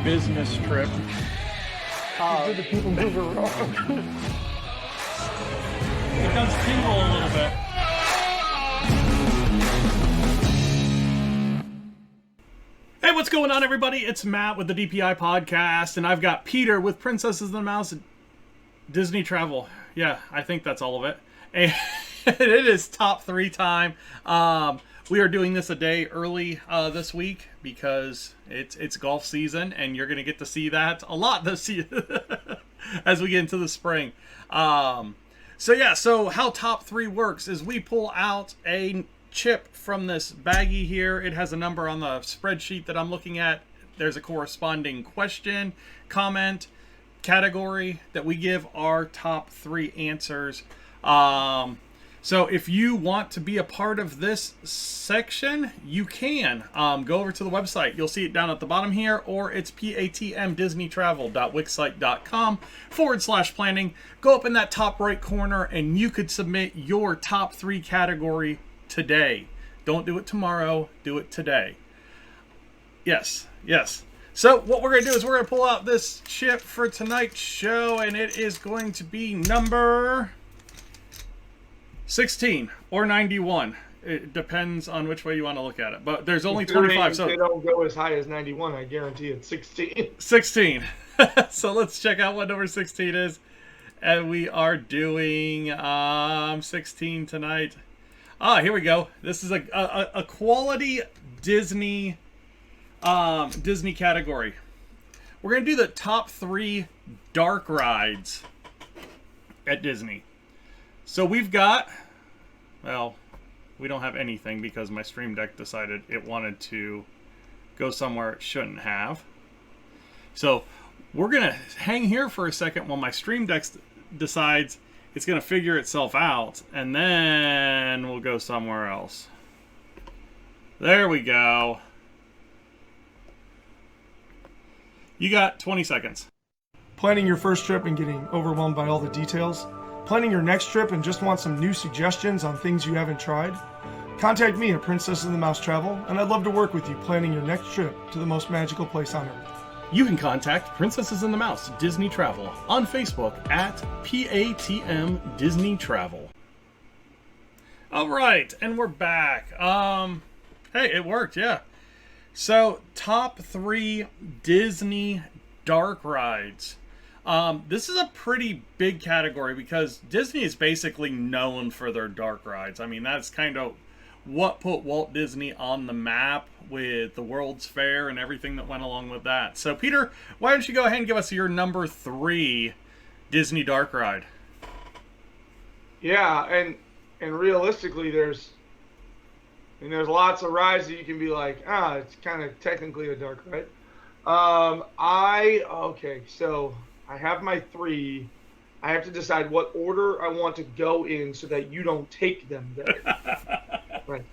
business trip. Do the people move around? It does tingle a little bit. Hey, what's going on, everybody? It's Matt with the DPI podcast, and I've got Peter with Princesses and the Mouse Disney Travel. Yeah, I think that's all of it. And it is top 3 time. We are doing this a day early this week because it's golf season, and you're going to get to see that a lot this year as we get into the spring. So how top 3 works is we pull out a chip from this baggie here. It has a number on the spreadsheet that I'm looking at. There's a corresponding question, comment, category that we give our top 3 answers. So if you want to be a part of this section, you can go over to the website. You'll see it down at the bottom here, or it's patmdisneytravel.wixsite.com/planning. Go up in that top right corner and you could submit your top 3 category today. Don't do it tomorrow, do it today. Yes. So what we're going to do is we're going to pull out this chip for tonight's show, and it is going to be number 16 or 91. It depends on which way you want to look at it. But there's only 25. So they don't go as high as 91. I guarantee it's 16. 16. So let's check out what number 16 is. And we are doing 16 tonight. Here we go. This is a quality Disney category. We're going to do the top 3 dark rides at Disney. So we've got, well, we don't have anything because my Stream Deck decided it wanted to go somewhere it shouldn't have. So we're going to hang here for a second while my Stream Deck decides it's going to figure itself out, and then we'll go somewhere else. There we go. You got 20 seconds. Planning your first trip and getting overwhelmed by all the details? Planning your next trip and just want some new suggestions on things you haven't tried? Contact me at Princess and the Mouse Travel, and I'd love to work with you planning your next trip to the most magical place on earth. You can contact Princesses and the Mouse Disney Travel on Facebook at PATM Disney Travel. All right, and we're back. Hey, it worked, yeah. So, top 3 Disney dark rides. This is a pretty big category because Disney is basically known for their dark rides. I mean, that's kind of what put Walt Disney on the map with the World's Fair and everything that went along with that. So, Peter, why don't you go ahead and give us your number 3 Disney dark ride? Yeah, and realistically, there's lots of rides that you can be like, it's kind of technically a dark ride. So I have my 3. I have to decide what order I want to go in so that you don't take them there. Right.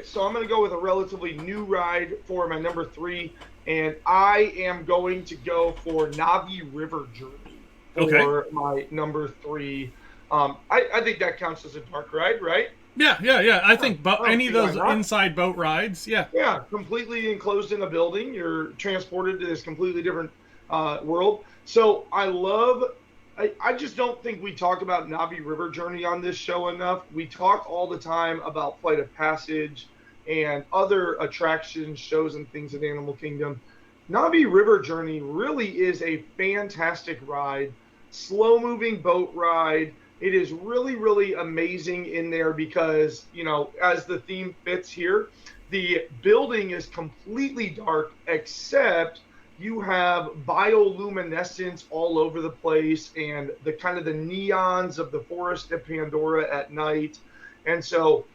So I'm going to go with a relatively new ride for my number 3, and I am going to go for Navi River Journey for my number 3. I think that counts as a dark ride, right? Yeah. I think any of those inside boat rides, yeah. Yeah, completely enclosed in a building. You're transported to this completely different world. So I just don't think we talk about Navi River Journey on this show enough. We talk all the time about Flight of Passage and other attractions, shows, and things at Animal Kingdom. Navi River Journey really is a fantastic ride, slow-moving boat ride. It is really, really amazing in there because, as the theme fits here, the building is completely dark except you have bioluminescence all over the place and the kind of the neons of the Forest of Pandora at night. And so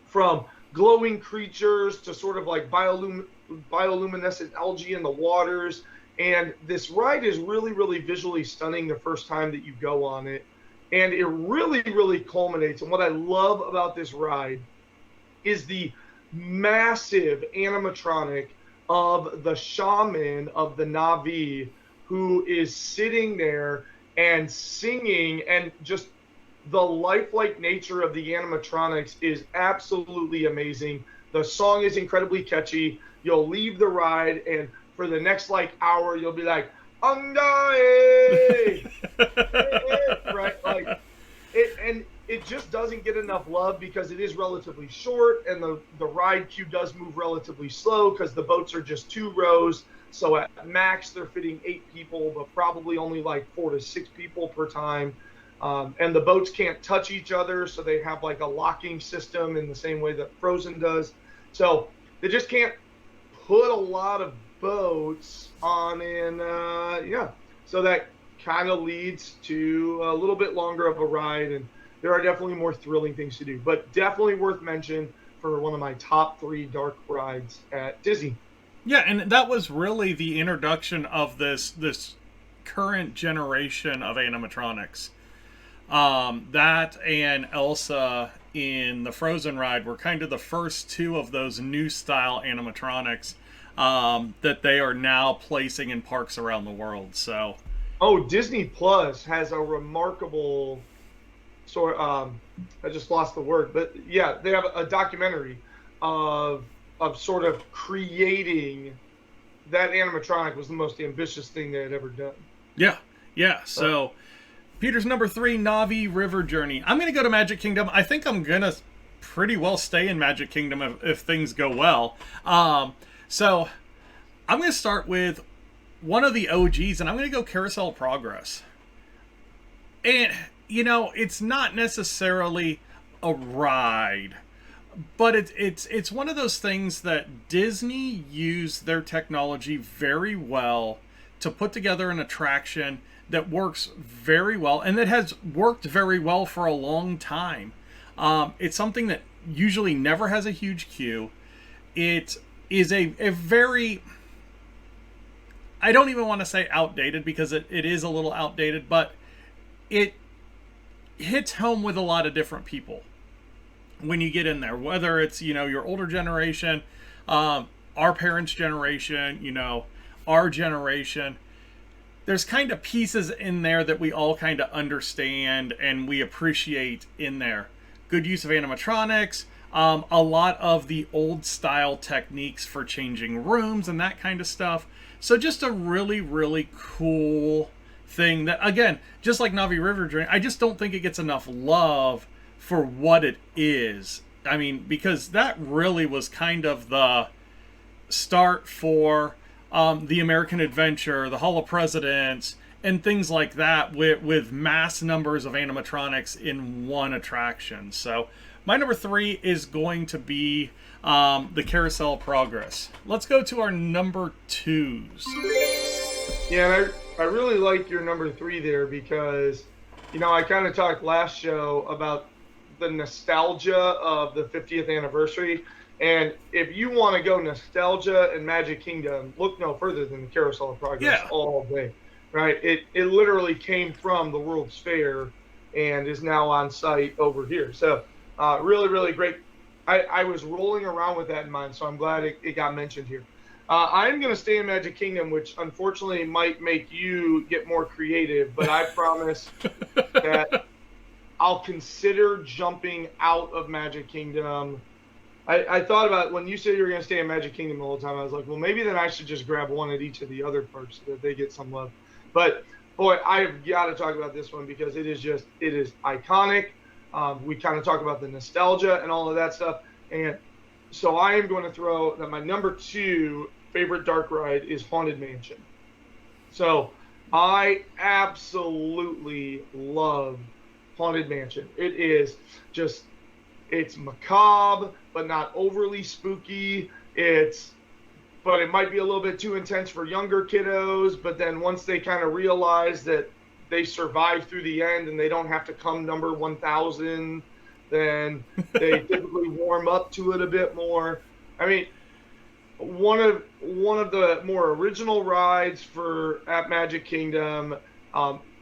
from glowing creatures to sort of like bioluminescent algae in the waters. And this ride is really, really visually stunning the first time that you go on it. And it really, really culminates. And what I love about this ride is the massive animatronic of the shaman of the Na'vi, who is sitting there and singing, and just the lifelike nature of the animatronics is absolutely amazing. The song is incredibly catchy. you'll leave the ride, and for the next like hour, you'll be like, "Angai!" right? Like it, and it just doesn't get enough love because it is relatively short, and the ride queue does move relatively slow because the boats are just 2 rows. So at max, they're fitting 8 people, but probably only like 4 to 6 people per time. And the boats can't touch each other, so they have like a locking system in the same way that Frozen does. So they just can't put a lot of boats on in, so that kind of leads to a little bit longer of a ride, and there are definitely more thrilling things to do, but definitely worth mention for one of my top 3 dark rides at Disney. Yeah, and that was really the introduction of this current generation of animatronics. That and Elsa in the Frozen ride were kind of the first 2 of those new style animatronics that they are now placing in parks around the world. So, Disney Plus has a remarkable sort. I just lost the word, but yeah, they have a documentary of sort of creating that animatronic was the most ambitious thing they had ever done. Yeah. So, Peter's number 3, Navi River Journey. I'm going to go to Magic Kingdom. I think I'm going to pretty well stay in Magic Kingdom if things go well. So, I'm going to start with one of the OGs, and I'm going to go Carousel of Progress. And, it's not necessarily a ride, but it's one of those things that Disney used their technology very well to put together an attraction that works very well and that has worked very well for a long time. It's something that usually never has a huge queue. It is a very, I don't even want to say outdated because it is a little outdated, but it hits home with a lot of different people when you get in there, whether it's, your older generation, our parents' generation, our generation. There's kind of pieces in there that we all kind of understand and we appreciate in there. Good use of animatronics, a lot of the old style techniques for changing rooms and that kind of stuff. So just a really, really cool thing that, again, just like Navi River Journey, I just don't think it gets enough love for what it is. I mean, because that really was kind of the start for the American Adventure, the Hall of Presidents, and things like that with mass numbers of animatronics in one attraction. So my number 3 is going to be the Carousel of Progress. Let's go to our number 2s. Yeah, and I really like your number 3 there because, I kind of talked last show about the nostalgia of the 50th anniversary. And if you want to go nostalgia and Magic Kingdom, look no further than the Carousel of Progress all day, right? It literally came from the World's Fair and is now on site over here. So really, really great. I was rolling around with that in mind, so I'm glad it got mentioned here. I'm going to stay in Magic Kingdom, which unfortunately might make you get more creative, but I promise that I'll consider jumping out of Magic Kingdom. I thought about when you said you were going to stay in Magic Kingdom the whole time. I was like, well, maybe then I should just grab one at each of the other parks so that they get some love. But boy, I've got to talk about this one because it is iconic. We kind of talk about the nostalgia and all of that stuff. And so I am going to throw that my number 2 favorite dark ride is Haunted Mansion. So I absolutely love Haunted Mansion. It is just, it's macabre, but not overly spooky. But it might be a little bit too intense for younger kiddos. But then once they kind of realize that they survive through the end and they don't have to come number 1,000, then they typically warm up to it a bit more. I mean, one of the more original rides at Magic Kingdom,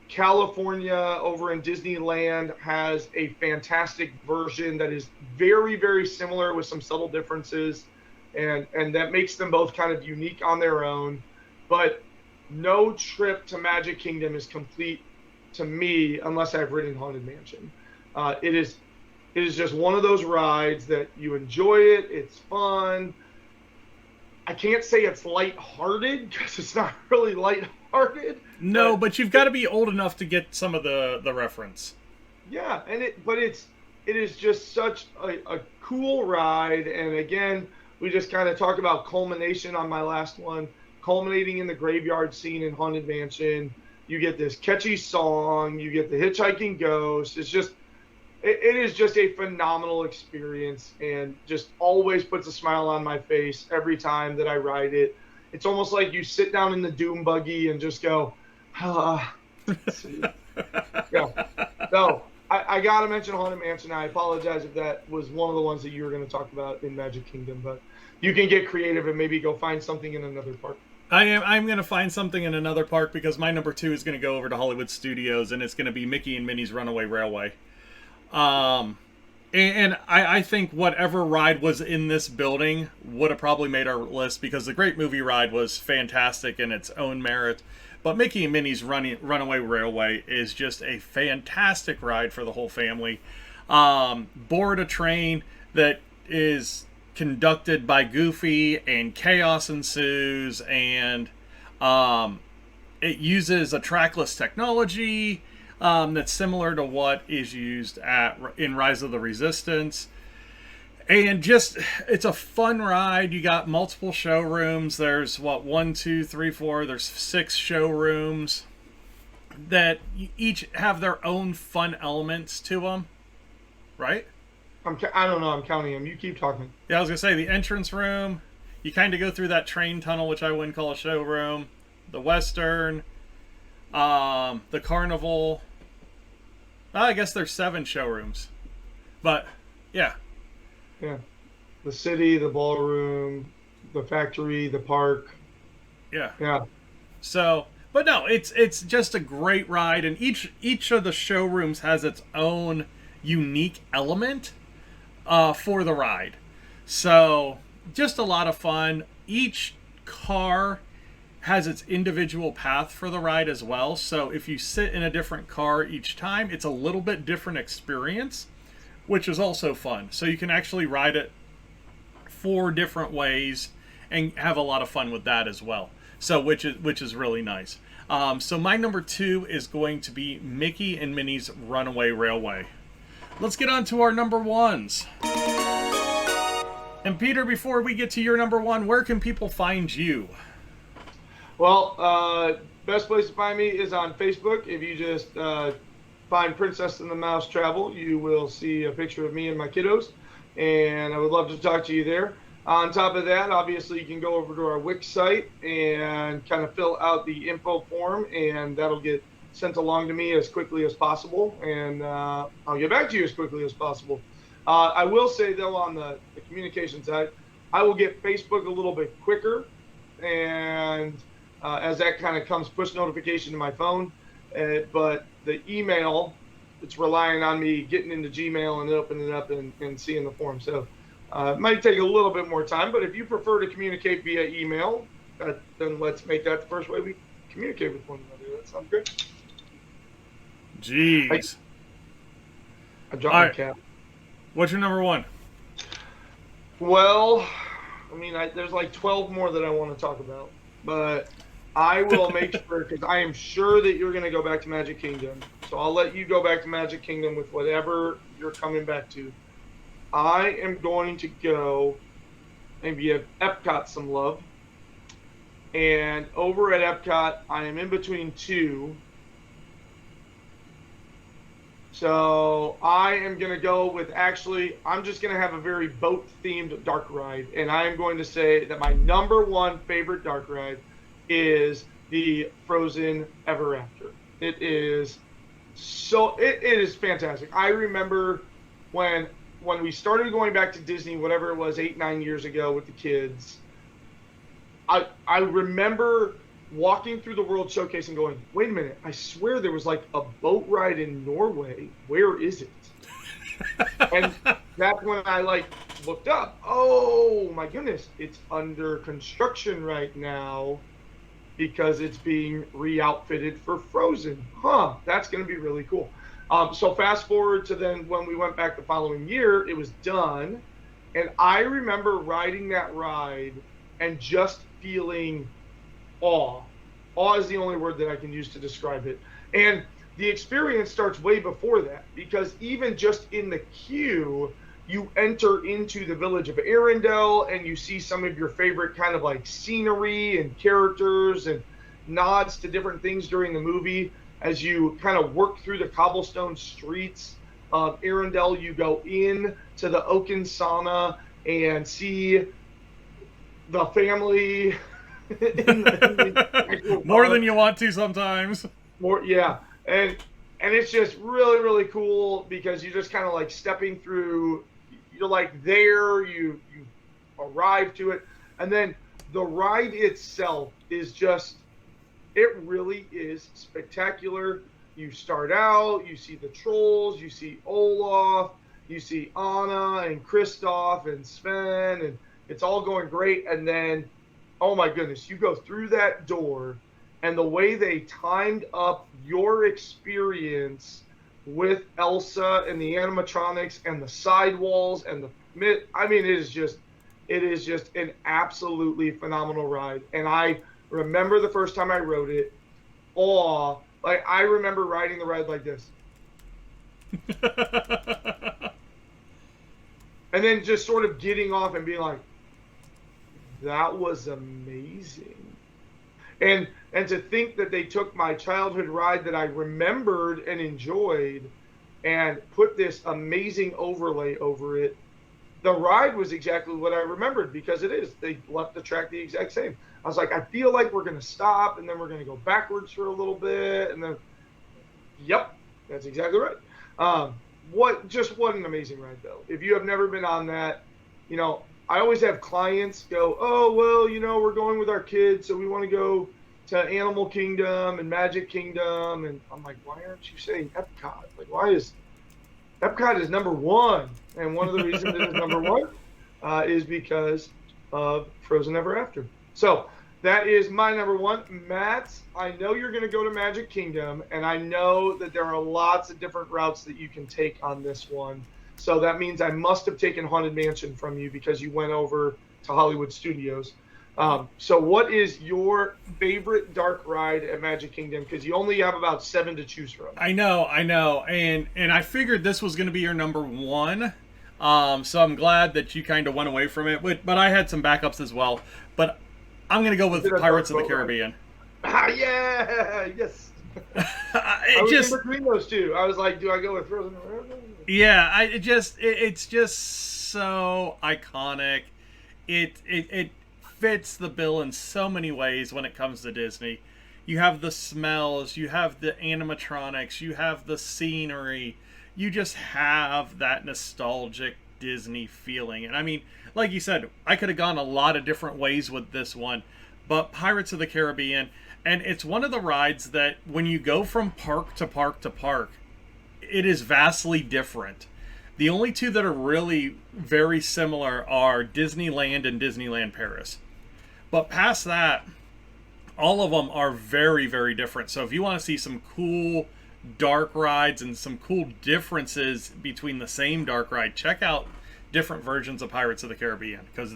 California over in Disneyland has a fantastic version that is very, very similar with some subtle differences, and that makes them both kind of unique on their own. But no trip to Magic Kingdom is complete to me unless I've ridden Haunted Mansion. It is just one of those rides that you enjoy it. It's fun. I can't say it's lighthearted because it's not really lighthearted. No, but you've got to be old enough to get some of the reference. Yeah, it is just such a cool ride. And again, we just kind of talk about culmination on my last one, culminating in the graveyard scene in Haunted Mansion. You get this catchy song, you get the hitchhiking ghost. It is just a phenomenal experience, and just always puts a smile on my face every time that I ride it. It's almost like you sit down in the Doom buggy and just go, ah. Yeah. So I got to mention Haunted Mansion. I apologize if that was one of the ones that you were going to talk about in Magic Kingdom, but you can get creative and maybe go find something in another park. I'm going to find something in another park because my number 2 is going to go over to Hollywood Studios, and it's going to be Mickey and Minnie's Runaway Railway. And I think whatever ride was in this building would have probably made our list because the Great Movie Ride was fantastic in its own merit. But Mickey and Minnie's Runaway Railway is just a fantastic ride for the whole family. Board a train that is conducted by Goofy, and chaos ensues, and it uses a trackless technology that's similar to what is used in Rise of the Resistance. And just, it's a fun ride. You got multiple showrooms. There's, 1, 2, 3, 4. There's 6 showrooms that each have their own fun elements to them. Right? I don't know. I'm counting them. You keep talking. Yeah, I was going to say, the entrance room. You kind of go through that train tunnel, which I wouldn't call a showroom. The Western. The Carnival. I guess there's 7 showrooms. But, yeah. Yeah. The city, the ballroom, the factory, the park. Yeah. Yeah. So, but no, it's just a great ride, and each of the showrooms has its own unique element for the ride. So, just a lot of fun. Each car has its individual path for the ride as well. So if you sit in a different car each time, it's a little bit different experience, which is also fun. So you can actually ride it 4 different ways and have a lot of fun with that as well. So which is really nice. So my number 2 is going to be Mickey and Minnie's Runaway Railway. Let's get on to our number 1s. And Peter, before we get to your number 1, where can people find you? Well, best place to find me is on Facebook. If you just find Princess and the Mouse Travel, you will see a picture of me and my kiddos, and I would love to talk to you there. On top of that, obviously, you can go over to our Wix site and kind of fill out the info form, and that'll get sent along to me as quickly as possible, and I'll get back to you as quickly as possible. I will say, though, on the communication side, I will get Facebook a little bit quicker, and as that kind of comes push notification to my phone, but the email, it's relying on me getting into Gmail and opening it up and seeing the form. So it might take a little bit more time, but if you prefer to communicate via email, then let's make that the first way we communicate with one another. That sounds good. Jeez. I dropped my cap. What's your number 1? Well, I mean, there's like 12 more that I want to talk about, but I will make sure, because I am sure that you're going to go back to Magic Kingdom. So I'll let you go back to Magic Kingdom with whatever you're coming back to. I am going to go and give Epcot some love. And over at Epcot, I am in between 2. So I am going to go with, actually, I'm just going to have a very boat-themed dark ride. And I am going to say that my number 1 favorite dark ride is the Frozen Ever After. It is fantastic. I remember when we started going back to Disney, whatever it was, 8-9 years ago with the kids, I remember walking through the World Showcase and going, wait a minute, I swear there was like a boat ride in Norway. Where is it? And that's when I looked up. Oh my goodness, it's under construction right now because it's being re-outfitted for Frozen. That's going to be really cool. So fast forward to then when we went back the following year, it was done. And I remember riding that ride and just feeling awe. Awe is the only word that I can use to describe it. And the experience starts way before that, because even just in the queue, you enter into the village of Arendelle and you see some of your favorite kind of like scenery and characters and nods to different things during the movie. As you kind of work through the cobblestone streets of Arendelle, you go in to the Oaken Sauna and see the family. More than you want to sometimes. More, yeah. And it's just really, really cool, because you're just kind of like stepping through, you're like there, you arrive to it. And then the ride itself is just, it really is spectacular. You start out, you see the trolls, you see Olaf, you see Anna and Kristoff and Sven, and it's all going great. And then, oh my goodness, you go through that door, and the way they timed up your experience with Elsa and the animatronics and the sidewalls and I mean, it is just an absolutely phenomenal ride. And I remember the first time I rode it, like I remember riding the ride like this. And then just sort of getting off and being like, that was amazing. And to think that they took my childhood ride that I remembered and enjoyed and put this amazing overlay over it. The ride was exactly what I remembered, because it is. They left the track the exact same. I was like, I feel like we're going to stop, and then we're going to go backwards for a little bit, and then, yep, that's exactly right. What an amazing ride, though. If you have never been on that, you know, I always have clients go, oh, well, you know, we're going with our kids, so we want to go to Animal Kingdom and Magic Kingdom. And I'm like, why aren't you saying Epcot? Like, why is Epcot is number one? And one of the reasons it is number one is because of Frozen Ever After. So that is my number one. Matt, I know you're going to go to Magic Kingdom, and I know that there are lots of different routes that you can take on this one. So that means I must have taken Haunted Mansion from you because you went over to Hollywood Studios. So what is your favorite dark ride at Magic Kingdom? Because you only have about 7 to choose from. I know. And I figured this was going to be your number one. So I'm glad that you kind of went away from it. But I had some backups as well. But I'm going to go with Pirates of the Caribbean. Yeah, yes. I was in between those two. I was like, do I go with Frozen? Yeah, it's just so iconic. It fits the bill in so many ways when it comes to Disney. You have the smells, you have the animatronics, you have the scenery. You just have that nostalgic Disney feeling. And I mean, like you said, I could have gone a lot of different ways with this one, but Pirates of the Caribbean, and it's one of the rides that when you go from park to park to park, it is vastly different. The only two that are really very similar are Disneyland and Disneyland Paris. But past that, all of them are very, very different. So if you want to see some cool dark rides and some cool differences between the same dark ride, check out different versions of Pirates of the Caribbean. Because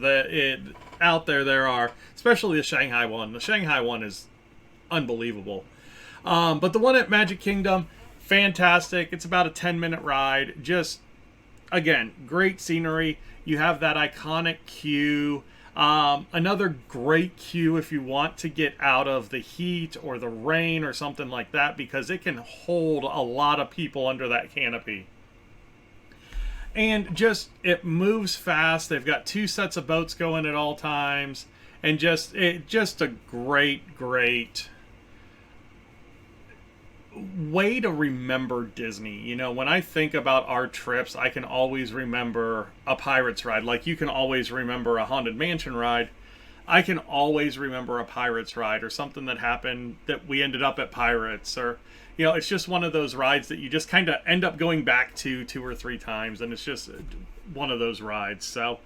out there are, especially the Shanghai one. The Shanghai one is unbelievable. But the one at Magic Kingdom, fantastic. It's about a 10-minute ride. Just, again, great scenery. You have that iconic queue. Another great queue if you want to get out of the heat or the rain or something like that, because it can hold a lot of people under that canopy. And just, it moves fast. They've got 2 sets of boats going at all times. And just a great way to remember Disney. You know, when I think about our trips, I can always remember a Pirates ride. Like you can always remember a Haunted Mansion ride. I can always remember a Pirates ride, or something that happened that we ended up at Pirates, or, you know, it's just one of those rides that you just kind of end up going back to 2 or 3 times, and it's just one of those rides. So,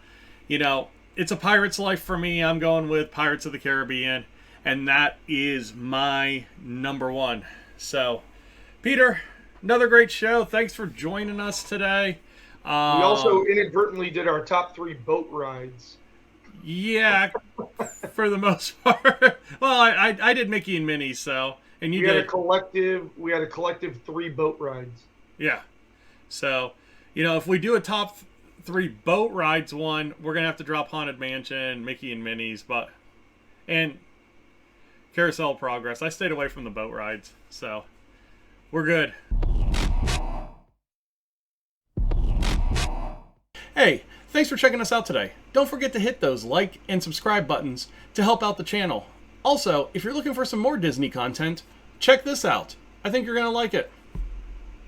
you know, it's a Pirates life for me. I'm going with Pirates of the Caribbean, and that is my number one. So, Peter, another great show. Thanks for joining us today. We also inadvertently did our top 3 boat rides. Yeah, for the most part. Well, I did Mickey and Minnie, so and you We had did. We had a collective 3 boat rides. Yeah. So, if we do a top 3 boat rides one, we're gonna have to drop Haunted Mansion, Mickey and Minnie's, and Carousel of Progress. I stayed away from the boat rides, so we're good. Hey, thanks for checking us out today. Don't forget to hit those like and subscribe buttons to help out the channel. Also, if you're looking for some more Disney content, check this out. I think you're gonna like it.